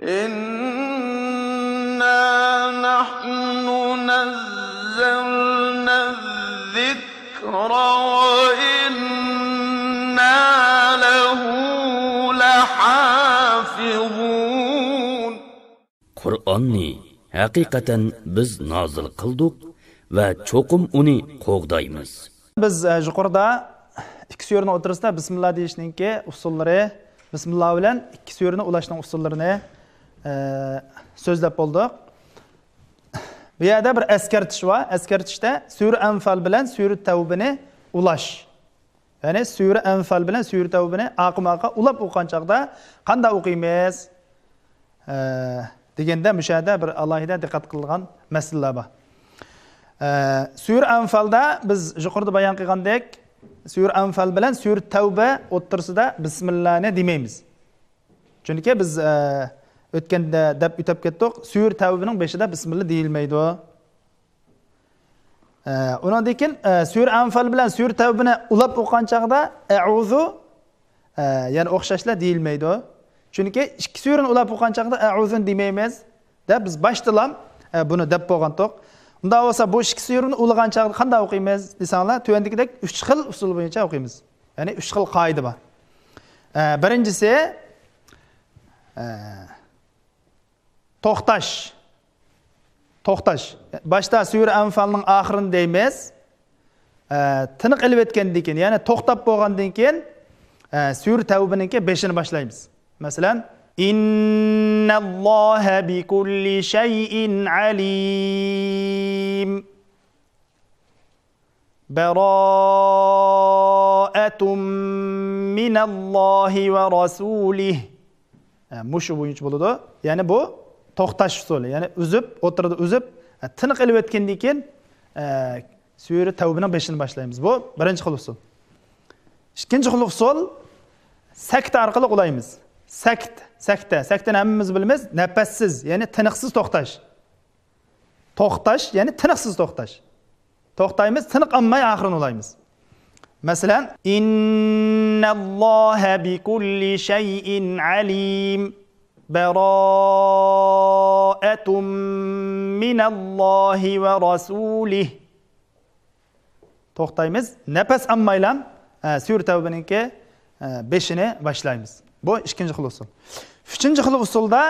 إنا نحن نزلنا الذكر وإنا له لحافظون. Qur'onni haqiqatan biz nozil qildik va cho'qim uni qo'g'daymiz. Biz yuqorida ikki surani o'tirisida bismillah deyishninki usullari, bismillah bilan ikki surani ulashning usullarini so'zlab bo'ldik. Bu yerda bir eskartish bor. Eskartishda sura Anfal bilan sura Tavbani ulash. Ya'ni sura Anfal bilan sura Tavbani aqma-aqa ulab o'qigan chaqda qanday o'qiymiz? Deganda mushada bir alohida diqqat qilgan masalalar bor. Sura Anfalda biz yuqorida bayon qilgandek, sura Anfal bilan sura Tavba o'rtasida bismillahni demaymiz. Chunki biz o'tganda deb o'tib ketdik, sura Tavbaning beshida bismillah deyilmaydi. Undan keyin sura Anfal bilan sura Tavbani ulab o'qigan chaqda a'uzu ya'ni o'xshashlar deyilmaydi. Chunki ikki surani ulab o'qigan chaqda a'uzun demaymiz deb biz boshdalam buni deb bo'lgandik. Unda bo'lsa bu ikki surani ulag'an chaqda qanday o'qiymiz desanglar, tuvandagidek 3 xil usul bo'yicha o'qiymiz. Ya'ni 3 xil qoida bor. Birinchisi to'xtash. Boshda sura Anfalning oxirini deymiz. Tiniq ilib o'tgandan keyin, ya'ni to'xtab bo'lgandan keyin sura Tavbaninki 5ini boshlaymiz. Masalan, innalloha bikulli shay'in alim. Bara'atun minallohi va rasulih. Mushu bo'yicha bo'ladi. Ya'ni bu to'xtash usuli. Ya'ni o'tirib, tiniq ilib o'tgandan keyin sura Tavbaning 5ini boshlaymiz. Bu birinchi xil usul. Ikkinchi xil usul sakta orqali ulaymiz. Saktani hammamiz bilamiz, nafassiz, ya'ni tiniqsiz to'xtash. Ya'ni tiniqsiz to'xtash. To'xtaymiz, tiniq olmay oxirini ulaymiz. Masalan, innalloha bikulli shay'in alim. Bara'atun minallohi va rasulih. To'xtaymiz, nafas olmaylam, sura Tavbaninki 5ini boshlaymiz. Bu ikkinchi xil usul. Uchinchi xil usulda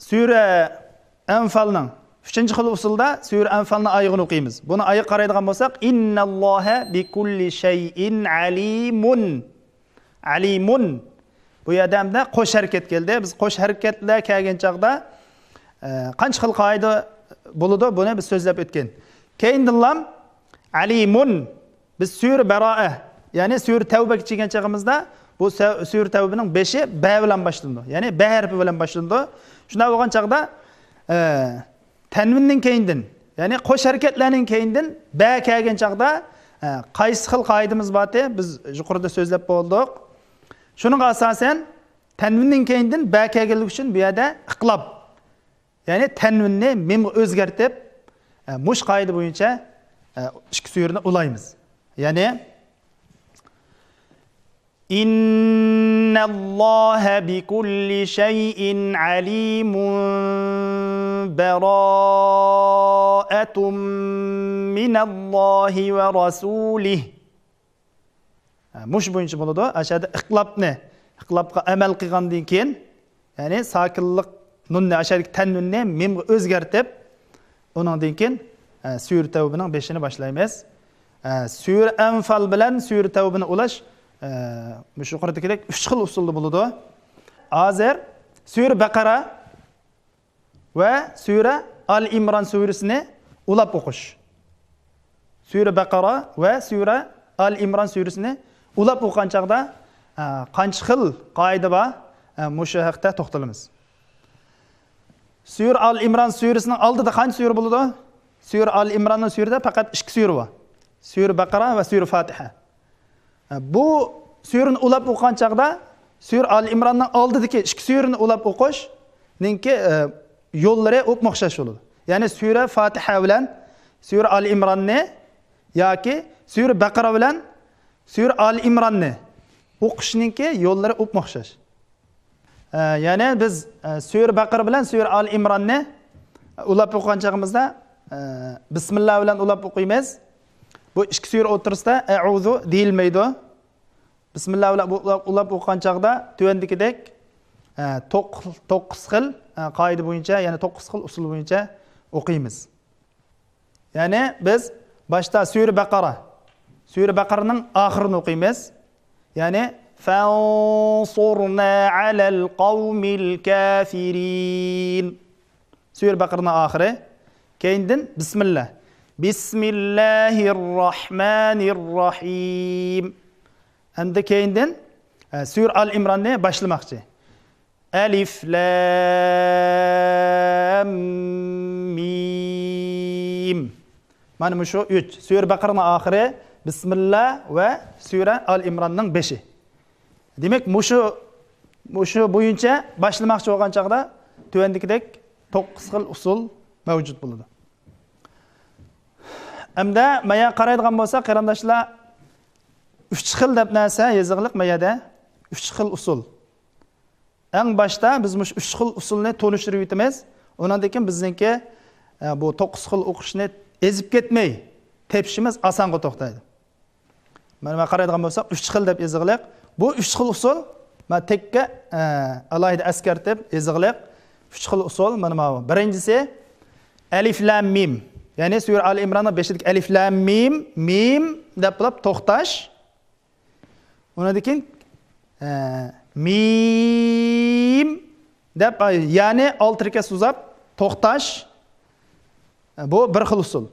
sura Anfalning uchinchi xil usulda sura Anfalning oyog'ini o'qiymiz. Buni oyoq qaraydigan bo'lsak, innalloha bikulli shay'in alimun. Alimun. Bu yerda qo'sh harakat keldi. Biz qo'sh harakatlar kelgan chaqda qancha xil qoida bo'ladi, buni biz so'zlab o'tgan. Keyindan alimun biz sura Baroa, ya'ni sura Tavbaga kelgan chaqimizda bu sura Tavbaning 5i ba bilan boshlandi. Ya'ni ba harfi bilan boshlandi. Shunday bo'lgan chaqda tanvinning keyindan, ya'ni qo'sh harakatlarning keyindan ba kelgan chaqda qaysi xil qoidamiz bordi? Biz yuqorida so'zlab bo'ldik. Shuning asosan tanvinning keyindan ba kelganligi uchun bu yerda iqlob, ya'ni tanvinni mimga o'zgartib mush qoida bo'yicha ikki surani ulaymiz. Ya'ni innalloha bikulli shay'in alimun bara'atun minallohi va rasulih. Mush bo'yicha bo'ladi. Ashada iqlobga amal qilgandan keyin, ya'ni sokinlik nunni ashadagi tanvinni mimga o'zgartib, undan keyin sura Tavbaning 5ini boshlaymiz. Sura Anfal bilan sura Tavbani ulash shu yuqoridagidek 3 xil usulda bo'ladi. Hozir sura Baqara va sura Al-Imron surasini ulab o'qish. Sura Baqara va sura Al-Imron surasini ulab o'qigan chaqda qancha xil qoida bor, mushu haqda to'xtalamiz. Sura Al-Imron surasining oldida qancha sura bo'ladi? Sura Al-Imronning surasida faqat 2 sura bor. Sura Baqara va sura Fatiha. Bu surani ulab o'qigan chaqda sura Al-Imronning oldidagi 2 surani ulab o'qish ninki yo'llari o'xshash bo'ladi. Ya'ni sura Fatiha bilan sura Al-Imronni yoki sura Baqara bilan sura Al-Imronni o'qishninki yo'llari o'xshash. Ya'ni biz Sura Baqara bilan Sura Al Imronni ulab o'qigan chog'imizda bismillah bilan ulab o'qiymiz. Bu ikki sura o'tirsida a'udhu deyilmaydi. Bismillah bilan ulab o'qigan chog'da tuvandikidek 9 xil qoida bo'yicha, ya'ni 9 xil usul bo'yicha o'qiymiz. Ya'ni biz boshda Sura Baqaraning oxirini o'qiymiz. Ya'ni fansurna alal qawmil kafirin. Sura Baqaraning oxiri. Keyindan bismillah. Bismillahirrahmanirrahim. Endi keyindan Sura Al Imronni boshlamoqchi. Alif lam mim. Mana shu 3. Sura Baqaraning oxiri, bismillah va Sura Al Imronning 5. Demak, shu bo'yicha boshlamoqchi bo'lgan chaqda tuvandikidek 9 xil usul mavjud bo'ladi. Hamda maya qaraydigan bo'lsa, qarindoshlar 3 xil deb narsa yozig'liq mayada 3 xil usul. Eng başta biz 3 xil usulni tonishtirib o'tamiz. Undan keyin bizningki bu 9 xil o'qishni ezib ketmay, tepishimiz osonga to'xtaydi. Mana qaraydigan bo'lsa 3 xil deb yozig'liq. Bu 3 xil usul men tekka alohida askartib yozig'liq 3 xil usul mana bu. Birinchisi alif lam mim. Ya'ni Sura Al Imronning 5-lik alif lam mim deb to'xtash. Undan keyin mim deb ya'ni oltirga suzab to'xtash. Bu bir xil usul.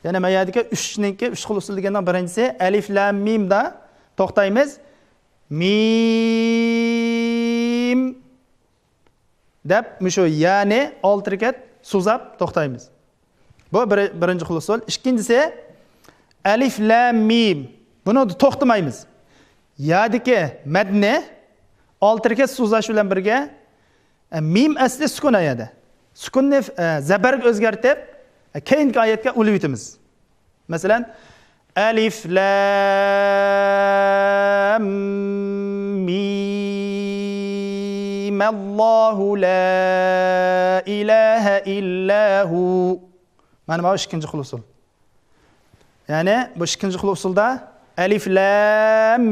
Ya'ni mayadagi 3 xil usul degandan birinchisi alif lam mim da to'xtaymiz. Mim deb shu ya'ni oltirga suzab to'xtaymiz. Bu birinchi xil usul. Ikkinchisi alif lam mim. Buni to'xtamaymiz. Yadiki madni oltirga suzash bilan birga mim asli sukun ayadi. Sukunni zabarga o'zgartirib keyingi oyatga ulib o'tamiz. Masalan, alif lam mim Allahu la ilaha illahu. Mana bu ikkinchi xil usul. Ya'ni bu ikkinchi xil usulda alif lam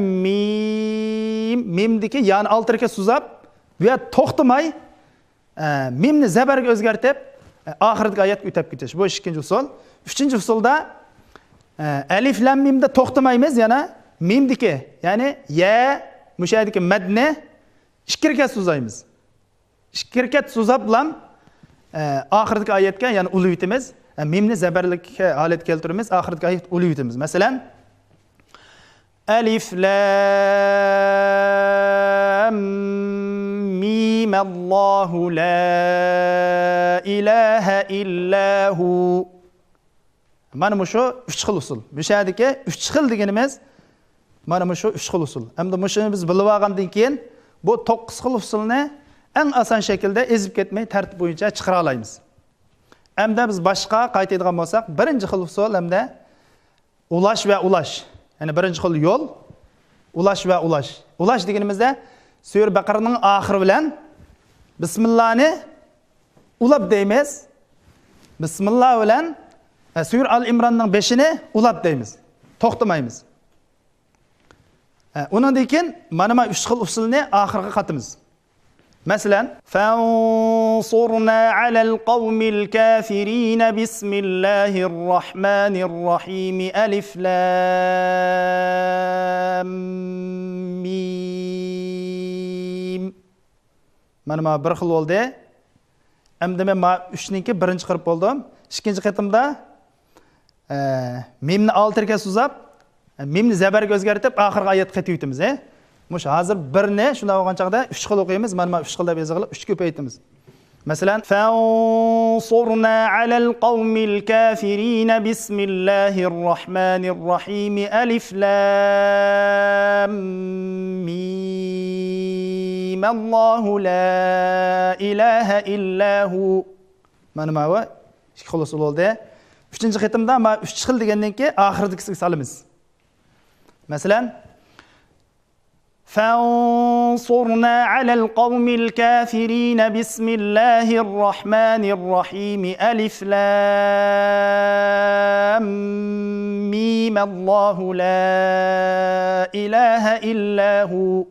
mimdiki ya'ni oltirga suzab va to'xtamay mimni zabarga o'zgartirib oxirgi oyatga o'tib ketish. Bu ikkinchi usul. Uchinchi usulda alif lam mimda to'xtamaymiz, yana mimdiki, ya'ni ya mushadiki madni ikkiga suzaymiz. Ikkiga suzab bilan oxirgi oyatga ya'ni ulib o'tamiz. Mimni zabarlikka holat keltiramiz, oxirgi oyat ulib o'tamiz. Masalan, alif lam mim Allahu la ilaha illahu. Mana shu 3 xil usul. Mishadiki 3 xil deganimiz mana shu 3 xil usul. Hamda shuni biz bilib olgandan keyin bu 9 xil usulni eng oson shaklda ezib ketmay tartib bo'yicha chiqara olamiz. Hamda biz boshqa qaytadigan bo'lsak, birinchi xil usul hamda ulash va ulash. Ya'ni birinchi xil yo'l ulash va ulash. Ulash deganimizda Sura Baqaraning oxiri bilan bismillahni ulab deymiz. Bismillah bilan Sura Al Imronning 5-ni ulab deymiz. To'xtamaymiz. Undan keyin mana bu 3 xil usulni oxirga qatimiz. Masalan, fansurna alal qawmil kafirin bismillahirrahmanirrahim alif lam mim. Mana bu bir xil bo'ldi. Endi men 3ninki birinchi qilib bo'ldim. Ikkinchi qatimda mimni oltirga suzab, mimni zabarga o'zgartirib oxirgi oyatga qaytib o'tamiz. Mush hozir birni shunday bo'lgan chaqda 3 xil o'qiymiz. Mana 3 xil deb yozilib 3 ko'paytamiz. Masalan, fansurna alal qawmil kafirin bismillahirrahmanirrahim alif lam mim Allahu la ilaha illahu. Mana bu 2 xil usul bo'ldi. 3-chi qitimda 3 xil degandan keyin oxirdagisiga solamiz. Masalan, فانصرنا على القوم الكافرين بسم الله الرحمن الرحيم ألف لام ميم الله لا إله إلا هو.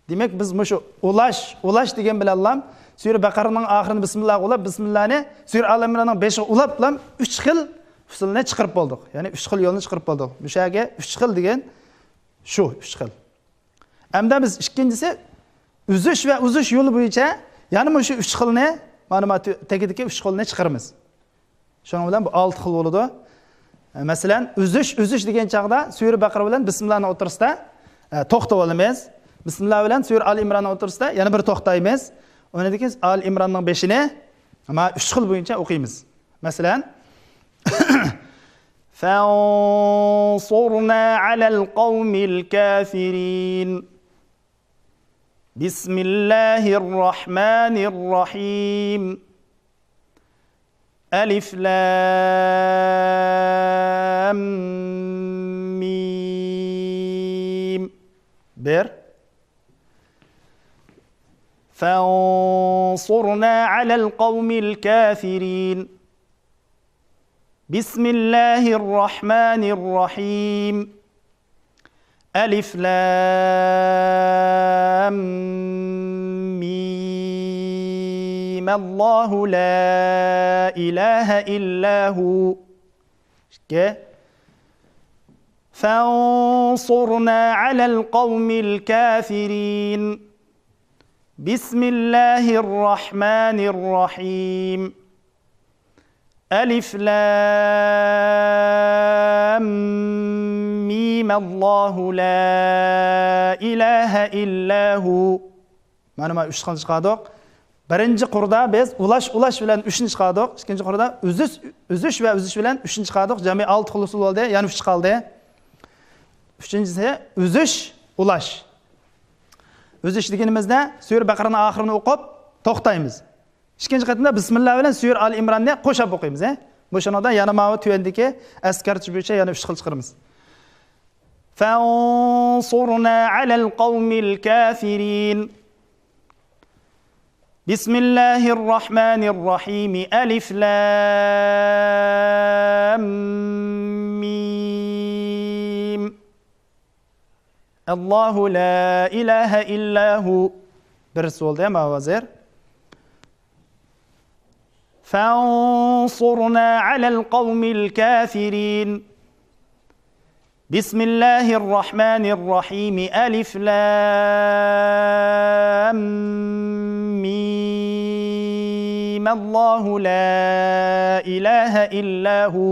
Demek biz muşu ulaş degen bilen Allah'ım Sure Baqara'nın ahırını Bismillah ulab, Bismillah'ını Sure Al-Imran'ın 5'i ulab bilen 3 xil usulni chiqarib boldik. Ya'ni 3 xil yo'lni chiqarib boldik. Bu yerga 3 xil degan shu 3 xil. Hamda biz ikkinchisi uzish yo'li bo'yicha yana shu 3 xilni mana tagidagi 3 xilni chiqaramiz. Shuning bilan bu 6 xil bo'ladi. Masalan, uzish degan chaqda Sure Baqara bilan Bismillahni o'tirsida to'xtab olamiz. Bismillah bilan Sure Al-Imranni o'tirsida yana bir to'xtaymiz. Undan keyin Al-Imranning 5'ini ama 3 xil bo'yicha o'qiymiz. Masalan, فانصرنا على القوم الكافرين بسم الله الرحمن الرحيم ألف لام ميم بر فانصرنا على القوم الكافرين بسم الله الرحمن الرحيم ألف لام ميم الله لا إله إلا هو فانصرنا على القوم الكافرين بسم الله الرحمن الرحيم ألف لام ميم الله لا إله إلا هو. Mana 3 xil chiqardik. Birinchi qurda biz ulash bilan 3ni chiqardik. Ikkinchi qurda uzish bilan 3ni chiqardik. Jami 6 xil usul bo'ldi. Yana 3 qoldi. Uchinchisi ulash. Uzish deganimizda Sure Baqaraning oxirini o'qib to'xtaymiz. İkinci qatimda Bismillah bilan Sure Al-Imranni qo'shib o'qiymiz. Bu shundan yana mana tuyandagi askarchi bo'yicha yana 3 xil chiqaramiz. Fansurna alal qawmil kafirin. Bismillahir Rahmanir Rahim. Alif Lam Mim. Allahu la ilaha illa hu. Bir solda ham avazir. فانصرنا على القوم الكافرين بسم الله الرحمن الرحيم ألف لام ميم الله لا إله إلا هو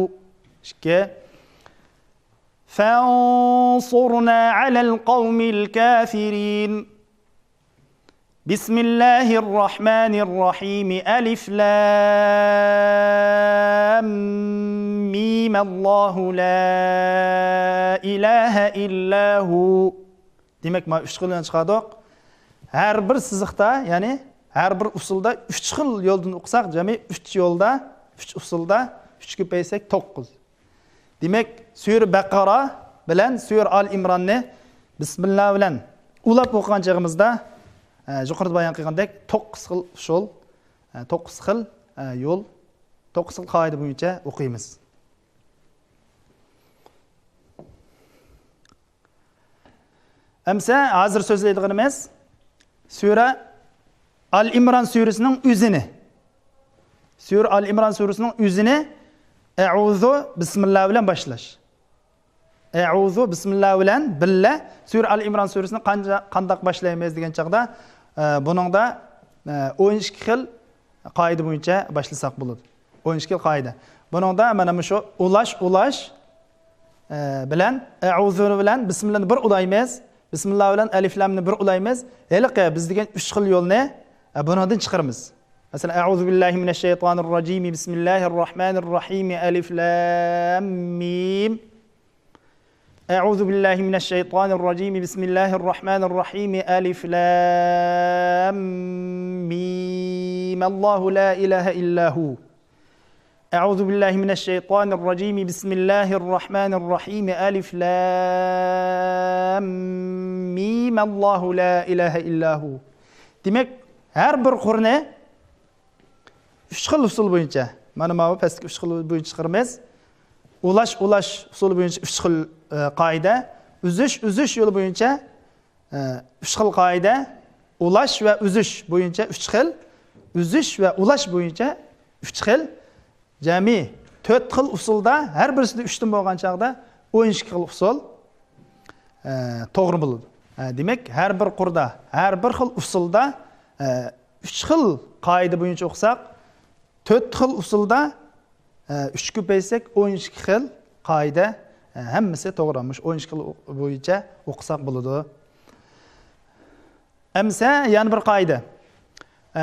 فانصرنا على القوم الكافرين بسم الله الرحمن الرحيم ألف لام ميم الله لا إله إلا هو. Demek ma 3 xildan chiqardik. Har bir siziqda, ya'ni har bir usulda 3 xil yo'ldan o'qisak, jami 3 yo'lda, 3 usulda 3 ko'paysak 9. Demek Sure Baqara bilan Sure Al-Imranni Bismillah bilan ulab o'qigan chog'imizda yuqorida bayon qilgandek 9 xil usul, 9 xil yo'l, 9 xil qoida bo'yicha o'qiymiz. Amsa hozir so'zlaydiganimiz Sura Al-Imran surasining o'zini. Sura Al-Imran surasining o'zini A'udhu Bismillah bilan boshlash. A'udhu Bismillah bilan billa Sura Al-Imran surasini qanday boshlaymiz degan chaqda buningda 12 xil qoida bo'yicha boshlasak bo'ladi. 12 xil qoida. Buningda mana shu ulash bilan A'udhu bilan Bismillahni bir ulaymiz. Bismillah bilan alif lamni bir ulaymiz. Haliqa biz degan 3 xil yo'lni buningdan chiqaramiz. Masalan, A'udhu billahi minashshaytonir rojim. Bismillahirrohmanirrohim. Alif lam mim. أعوذ بالله من الشيطان الرجيم بسم الله الرحمن الرحيم ألف لام ميم الله لا إله إلا هو Euzu billahi mineşşeytanirracim. Bismillahirrahmanirrahim. Elif lam mim. Allahu la ilahe illahu. Demek her bir Kur'an'ı 3 xil usul boyunca, mana bu pastki 3 xil boyunca chiqaramiz. Ulash usuli boyunca 3 xil qoida, uzish yo'li boyunca 3 xil qoida, ulash va uzish boyunca 3 xil, uzish va ulash boyunca 3 xil, jami 4 xil usulda har birisida 3 dan bo'lgan chaqda 12 xil usul to'g'ri bo'ladi. Demak, har bir qurda, har bir xil usulda 3 xil qoida boyunca o'qisak, 4 xil usulda 3 ko'paysak 12 xil qoida hammasi to'g'rilanmish 12 xil bo'yicha o'qisak bo'ladi. Amsa yana bir qoida.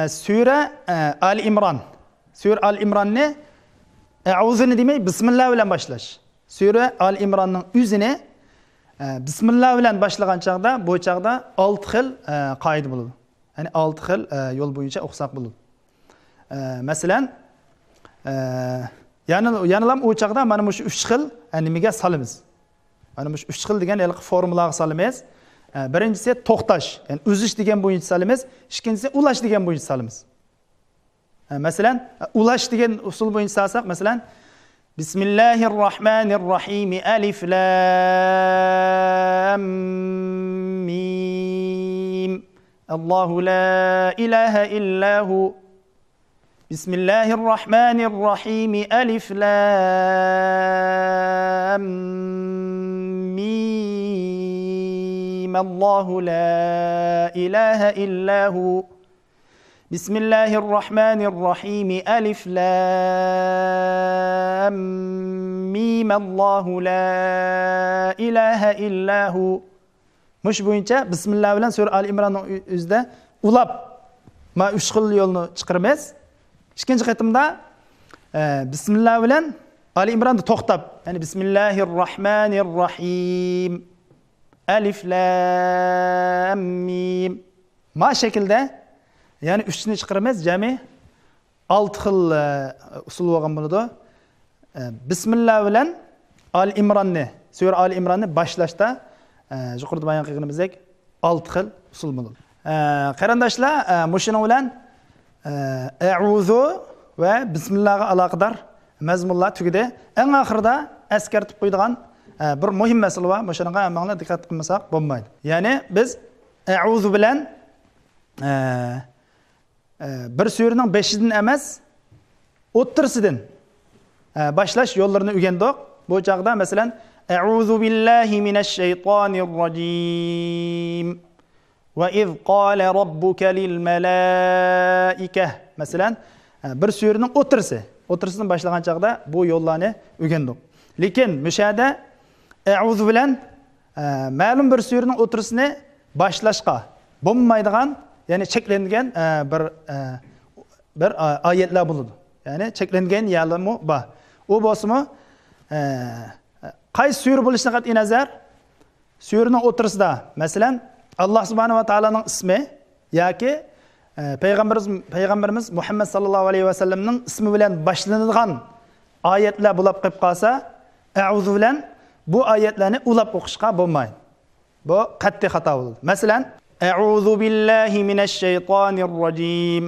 Sura Al-Imron. Sura Al-Imronni a'uzuni demay bismillah bilan boshlash. Sura Al-Imronning o'zini bismillah bilan boshlagan chaqda bu chaqda 6 xil qoida bo'ladi. Ya'ni 6 xil yo'l bo'yicha o'qisak bo'ladi. Masalan, ya'ni u chaqda mana shu 3 xil nimaga solamiz. Mana shu 3 xil degan formulaga solamiz. Birinchisi to'xtash, ya'ni uzish degan bo'yicha solamiz. Ikkinchisi ulash degan bo'yicha solamiz. Masalan, ulash degan usul bo'yicha solsak, masalan, Bismillahirrahmanirrahim. Alif lam mim. Allahu la ilaha illahu. Bismillahirrahmanirrahim. Alif lam mim. Allahu la ilaha illahu. Bismillahirrahmanirrahim. Alif lam mim. Allahu la ilaha illahu. Mush bo'yicha bismillah bilan sura Al-Imronning o'zida ulab ma 3 xil yo'lni chiqaramiz. Ikkinchi qatimda bismillah bilan Al-Imronni to'xtab, ya'ni Bismillahirrahmanirrahim. Alif lam mim. Ma shaklda ya'ni 3 ni chiqaramiz, jami 6 xil usul bo'lgan bo'ladi. Bismillah bilan Al-Imronni, sura Al-Imronni boshlashda yuqorida bayon qilganimizdek 6 xil usul bo'ladi. Qarindoshlar, mushuna bilan a'uzu va bismillahga aloqador mazmunlar tugadi. Eng oxirida eskartib qo'yadigan bir muhim masala bor. Mushunga hammalar diqqat qilmasak bo'lmaydi. Ya'ni biz a'uzu bilan bir suraning 5-dan emas, o'ttirsidan boshlash yo'llarini o'rgandik. Bu chaqda masalan a'uzu billahi mineşşeytanirracim. Ve iz qala rabbuka lil malaikah. Masalan, bir suraning o'tirsidan boshlagan chaqda bu yo'llarni o'rgandik. Lekin müşahada a'uzu bilan ma'lum bir suraning o'tirsini boshlashga bo'lmaydigan, ya'ni cheklangan bir oyatlar bo'ladi. Ya'ni cheklangan yerlarmi bor. U bo'lsa-mu qaysi sura bo'lishidan qat'iy nazar suraning o'tirsida, masalan, Allah subhanahu wa ta'alaning ismi yoki payg'ambarimiz Muhammad sallallohu alayhi va sallamning ismi bilan boshlanadigan oyatlar bo'lib qolib qolsa, a'uzu bilan bu oyatlarni ulab o'qishga bo'lmaydi. Bu qat'iy xato bo'ladi. Masalan, a'uzu billahi mineşşeytanirracim.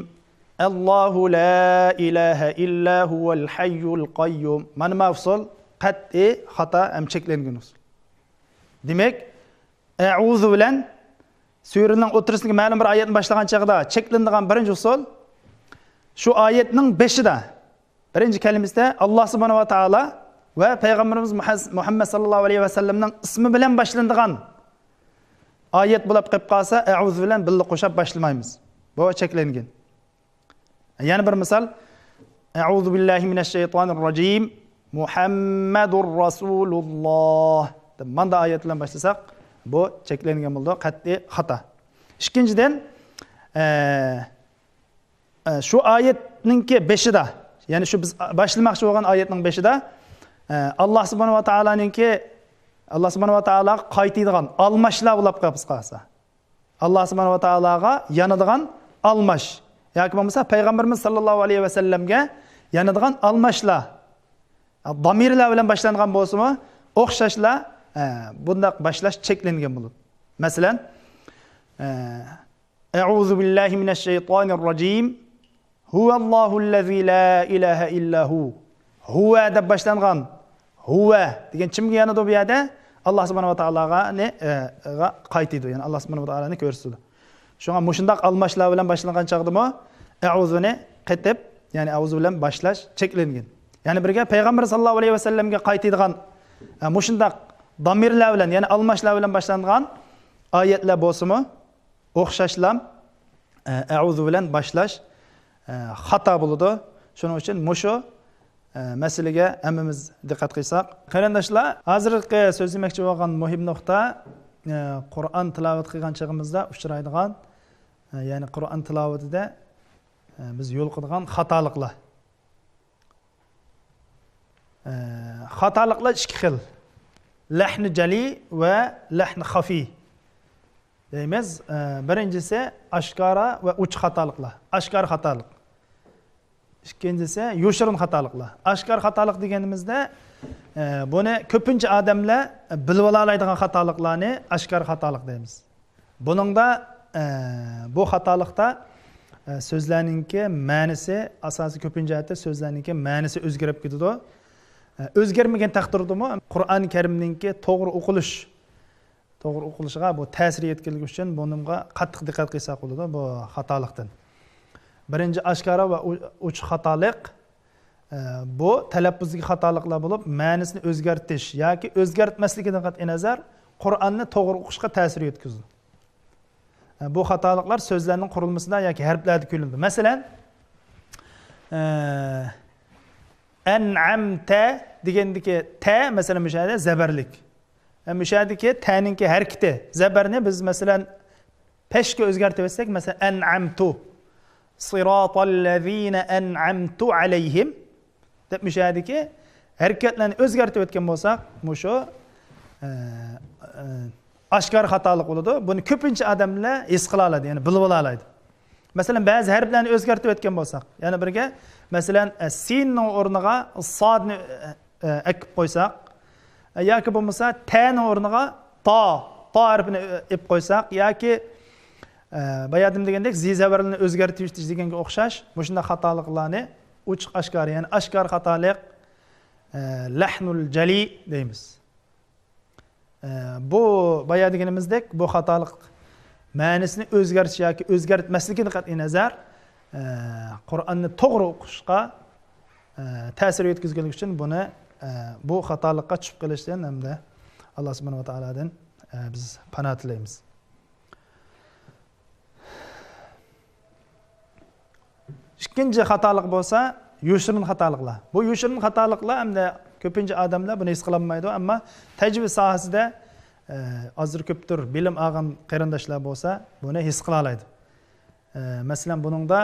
Allahu la ilaha illa huval hayyul qayyum. Mana mafsul qat'iy xato ham cheklangan usul. Demak, a'uzu bilan suraning o'tirisiga ma'lum bir oyatni boshlagan chaqda cheklanadigan birinchi usul shu oyatning 5-ida birinchi kalimasida Alloh subhanahu va taolo va payg'ambarimiz Muhammad sallallohu alayhi va sallamning ismi bilan boshlanadigan oyat bo'lib qolib qolsa, a'uzu bilan birga qo'shib boshlamaymiz. Bu cheklangan. Yana bir misol, a'uzu billahi mineşşeytanirracim. Muhammadur rasululloh. Manda oyat bilan boshlasak, bu cheklangan bo'ldi, qat'iy xato. Ikkinchidan, shu oyatningki 5-ida, ya'ni shu biz boshlamoqchi bo'lgan oyatning 5-ida Alloh subhanahu va taolaninki Alloh subhanahu va taolo qaytadigan almashlar bo'lib qolsa, Alloh subhanahu va taologa yanadigan almash yoki bo'lmasa payg'ambarimiz sallallohu alayhi va sallamga yanadigan almashlar damirlar bilan boshlangan bo'lsa-mu, o'xshashlar bundaq boshlash cheklangan bo'ladi. Masalan, A'udhu billahi minash shaytonir rojim. Huvallohullazi la ilaha illa hu. Huwa deb boshlangan. Huwa degan kimga yanadi bu yerda? Allah subhanahu wa ta'alaga qaytidi. Ya'ni Allah subhanahu wa ta'alani ko'rsatdi. Shunga mushundaq almashlar bilan boshlangan chaqdimi, a'uzuni qaytib, ya'ni a'uzu bilan boshlash cheklangan. Ya'ni birga payg'ambar sallallohu alayhi vasallamga qaytadigan mushundaq damirlar bilan, ya'ni almashlar bilan boshlangan oyatlar bo'lsa-mu, o'xshashlar a'uzu bilan boshlash xato bo'ladi. Shuning uchun mushu masalaga hammamiz diqqat qilsak. Qarindoshlar, hozirgi so'zlamoqchi bo'lgan muhim nuqta Qur'on tilovat qilgan chog'imizda uchraydigan, ya'ni Qur'on tilovatida biz yo'l qo'ygan xatoliklar. Xatoliklar ikki xil. Lahn jali va lahn xafi. Deymiz, birinchisi oshkora va uch xatoliklar. Oshkor xatolik. İkincisi yoshirin xatoliklar. Oshkor xatolik deganimizda buni ko'pincha odamlar bilib oladigan xatoliklarni oshkor xatolik deymiz. Buningda bu xatolikda so'zlarningki ma'nisi asosi ko'pincha so'zlarningki ma'nisi o'zgarib ketadi. O'zgarmagan taqdirdami Qur'oni Karimningki to'g'ri o'qilishiga bu ta'sir yetkazilishi uchun bunga qattiq diqqat qilsak bo'ladi bu xatolikdan. Birinchi oshkora va uch xatolik bu talaffuzga xatoliklar bo'lib, ma'nisini o'zgartirish yoki o'zgartmasligidan qat'iy nazar Qur'onni to'g'ri o'qishga ta'sir yetkazadi. Bu xatoliklar so'zlarning qurilmasida yoki harflarda ko'rinadi. Masalan, an'amta degandiki ta masalan mushada zabarlik. Mushadiki ta'ninki harakati. Zabarni biz masalan peshga o'zgartirib etsak, masalan an'amtu sirotallazina an'amtu alayhim deb mushadiki harakatlarni o'zgartirib o'tgan bo'lsak, mushu oshkor xatolik bo'ladi. Buni ko'pincha odamlar his qila oladi, ya'ni bilib ola oladi. Masalan, ba'zi harflarni o'zgartirib o'tgan bo'lsak, yana birga masalan sinning o'rniga sodni akib qo'ysak, yoki bo'lmasa ta'ning o'rniga to harfini ib qo'ysak, yoki bayadim degandek zizavarlarni o'zgartirish deganga o'xshash, shunday xatoliklarni uch oshkor, ya'ni oshkor xatolik lahnul jali deymiz. Bu boya deganimizdek bu xatolik ma'nisini o'zgartirish yoki o'zgartmasligidan qat'iy nazar Qur'onni to'g'ri o'qishga ta'sir yetkazganligi uchun buni bu xatolikqa tushib qolishdan hamda Alloh subhanahu va taoladan biz panoh tilaymiz. Ikkinchi xatolik bo'lsa, yoshirin xatoliklar. Bu yoshirin xatoliklar hamda ko'pincha odamlar buni his qilolmaydi, ammo tajvid sohasida hozir ko'pdir bilim olgan qarindoshlar bo'lsa, buni his qila oladi. Masalan, buningda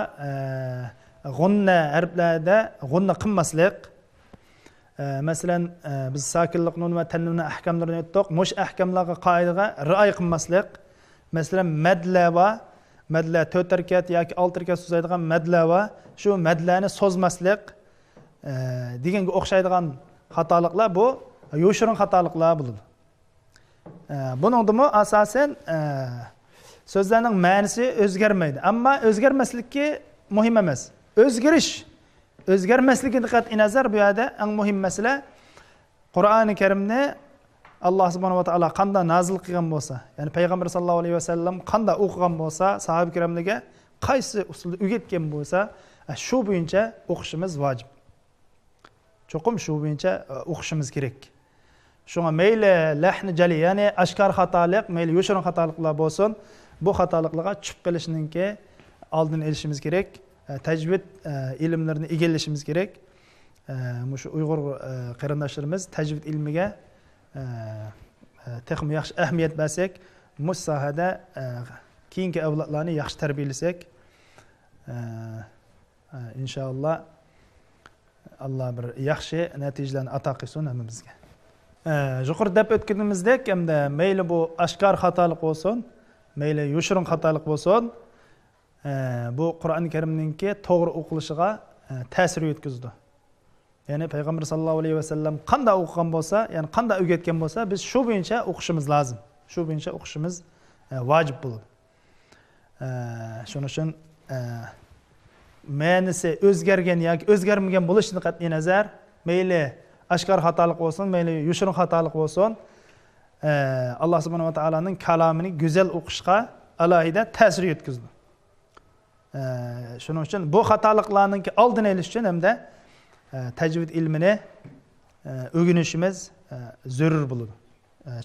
g'unna harflarda g'unna qilmaslik. Masalan, biz sakinlik nun va tanwin ahkamlarini o'tdik. Mush ahkamlarga qoidaga rioya qilmaslik. Masalan, madla va madla 4 harakat yoki 6 harakat so'zlaydigan madla va shu madlani so'zmaslik deganga o'xshaydigan xatoliklar bu yoshirin xatoliklar bo'ladi. Buningda asosan so'zlarning ma'nosi o'zgarmaydi, ammo o'zgarmaslikki muhim emas. O'zgarmasligiga qat'iy nazar bu yerda eng muhim masala Qur'oni Karimni Alloh subhanahu va taolo qanday nozil qilgan bo'lsa, ya'ni payg'ambar sallallohu alayhi vasallam qanday o'qigan bo'lsa, sahoba kiramlarga qaysi usulda o'rgatgan bo'lsa, shu bo'yicha o'qishimiz vojib. Cho'qim shu bo'yicha o'qishimiz kerak. Shunga mayli lahni jali, ya'ni oshkor xatolik, mayli yoshirin xatoliklar bo'lsin, bu xatoliklarga tushib qolishninki oldini olishimiz kerak. Tajvid ilmlarini egallashimiz kerak. Shu Uyg'ur qarindoshlarimiz tajvid ilmiga texmi yaxshi ahamiyat bersak, bu sohada keyingi avlodlarni yaxshi tarbiyalasak, inshaalloh Alloh bir yaxshi natijalarni ato qilsin hammamizga. Yuqorida deb o'tganimizdek, hamda mayli bu oshkor xatolik bo'lsin, mayli yoshirin xatolik bo'lsin, bu Qur'oni Karimningki to'g'ri o'qilishiga ta'sir yetkazdi. Ya'ni payg'ambar sallallohu alayhi vasallam qanday o'qigan bo'lsa, ya'ni qanday o'rgatgan bo'lsa, biz shu bo'yicha o'qishimiz lozim. Shu bo'yicha o'qishimiz vojib bo'ladi. Shuning uchun ma'nisi o'zgargan yoki o'zgarmagan bo'lishidan qat'iy nazar, mayli oshkor xatolik bo'lsin, mayli yoshirin xatolik bo'lsin, Alloh subhanahu va taolaning kalomini go'zal o'qishga alohida ta'sir yetkazdi. Shuning uchun bu xatoliklarning oldini olish uchun hamda tajvid ilmini o'rganishimiz zarur bo'ladi.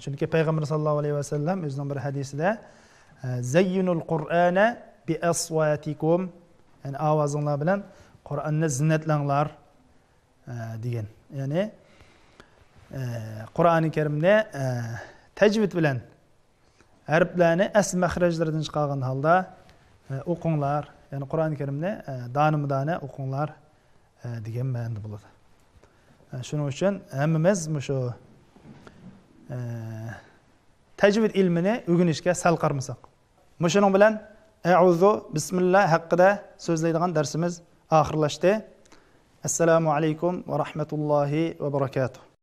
Chunki payg'ambar sallallohu alayhi vasallam o'zining bir hadisida zayyinul qur'ana bi aswatikum, ya'ni ovozinglar bilan Qur'onni zinatlanglar degan. Ya'ni Qur'oni Karimda tajvid bilan harflarni asl maxrajlaridan chiqargan holda o'qinglar. Ya'ni Qur'oni Karimni donima-dona o'qinglar degan ma'noda bo'ladi. Shuning uchun hammamiz shu tajvid ilmini o'rganishga sal qarmasak. Shuning bilan a'uzu bismillah haqida so'zlaydigan darsimiz oxirlashdi. Assalomu alaykum va rahmatullohi va barakatuh.